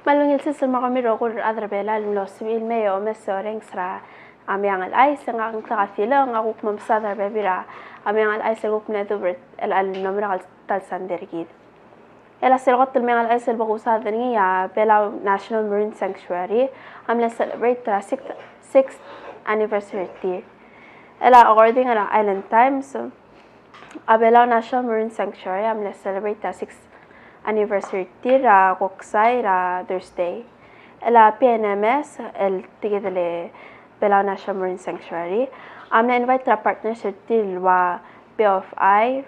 Malungil sa mga mirokor adrabela los mil meyo mesoreng sra amyang al ay sa ang kakafila ang ako mamsadar bebira amyang al ay sa guk na dubert al nomra tal sandergid ela sergot al myang al ay sa bagusa ya bela National Marine Sanctuary amla celebrate the 6th anniversary year ela according to Island Times abela National Marine Sanctuary amla celebrate the 6th anniversary ra koksai ra Thursday ela PNMS el tigidele Belau National Marine Sanctuary amna invite ra partners til wa BOFI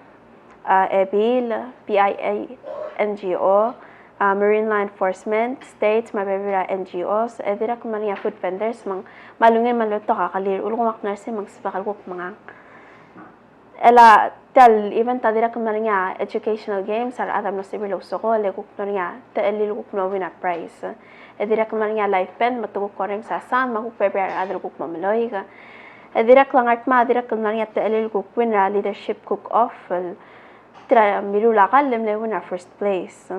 EBIL BIA NGO Marine Law Enforcement states mabibira NGOs edira kumania food vendors mang malungin maluto kakalir ulungumak narsi mang sibakal kuk mga ela tal event tadira kumania educational games ar adam no sibilo soko le kuk noria ta elil kuk no win a prize edira kumania life pen matuguk koreng sa san makuk prepare adal kuk mamaloy ga edira klang art ma edira kumania ta elil kuk win ra leadership cook off tira mirula kalem le win a first place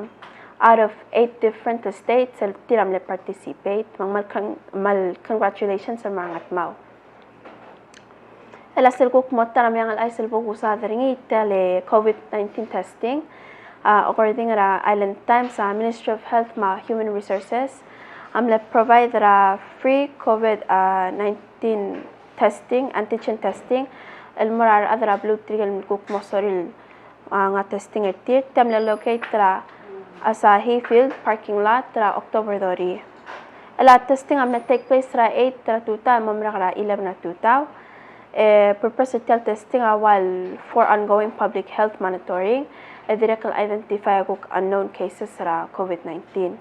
out of 8 different states el tiram le participate mal congratulations sa mga atmaw ela silkuk motta namyang al ay silbuk usadringi tele COVID-19 testing according to Island Times Ministry of Health ma Human Resources amle provide free COVID-19 testing antigen testing el morar adra blue trigel kuk mosoril nga testing etir tamle locate asa Hayfield parking lot October dori ela testing amle take place 8 tuta mamra 11 tuta purpose of testing while for ongoing public health monitoring direct identify kuk unknown cases ra COVID-19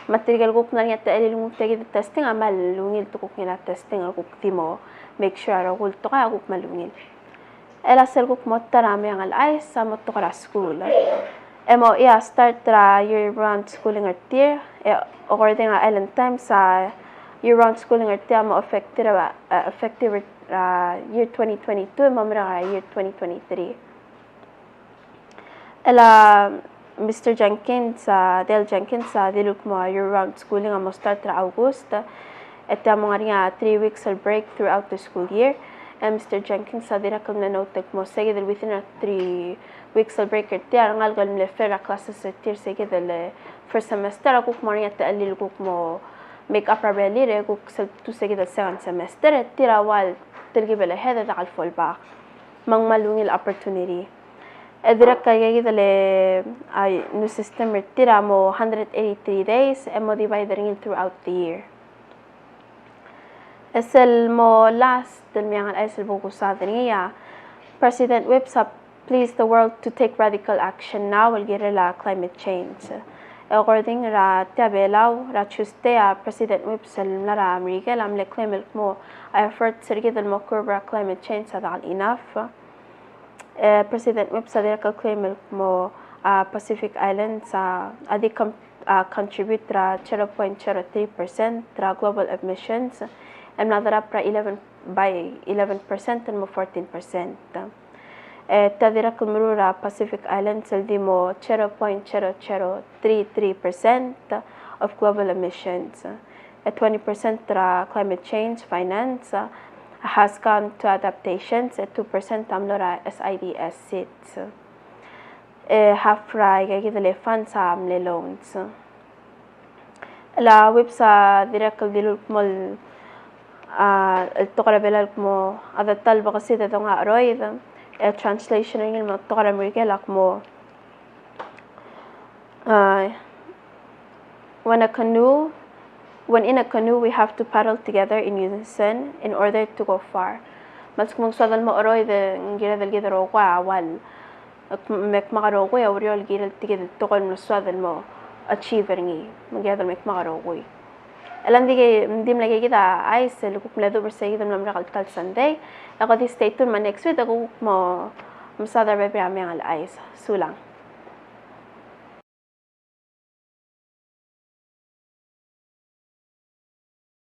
material kuk na niya taelil mo tegi testing amal lungil to kuk nila testing kuk timo make sure ra kul to kaya kuk malungil ela sel kuk motarami ang alay sa motto kara school emo start ra year round schooling at tier according to Island Times sa year round schooling at tier mo effective year 2022 mamra year 2023 ela Mr. Jenkins Dale Jenkins diluk mo year round schooling amo start ra August et amo nga 3 weeks of break throughout the school year and Mr. Jenkins dira kam na note mo sige within 3 weeks of break et ngal gal le fera classes et sige del first semester akuk mo nga talil kuk mo make up really re kuk tu sige del second semester et tira wal tilgi bela hada da al fallback mang malungil opportunity edira kaya gidale ay new system tira mo 183 days emo dividing throughout the year esel mo last del miangal ay sel buku sadriya President whips up please the world to take radical action now will get climate change according ra tabelaw ra Tuesday President whips lara America lam le climate mo effort sirgid al curb climate change sadal enough President whips ka climate mo Pacific Islands adi contribute ra 0.03% ra global emissions and nadara pra 11% and mo 14% tadira kumurura Pacific Islands di mo 0.0033% of global emissions 20% ra climate change finance has gone to adaptations 2% amlora SIDS seats half ra gagidale funds amle loans la websa direct dilul mol التقرا بلالك مو هذا الطلبة قصيدة دونها رويد translation إنجيل من التقرا أمريكا لك مو when in a canoe we have to paddle together in unison in order to go far بس كم صاد المقروي ذا إنجيل ذا الجذر وقع وال مك مقروي أو ريال جيل تجد تقول من الصاد المو achieve إنجي من جذر مك مقروي الان دي ملقي كده عايز اللي كوك ملادو برسيد من المرغل تال سندي اقدي stay tuned ما next week اقوك مصادر بيبي عمي على العايز سولان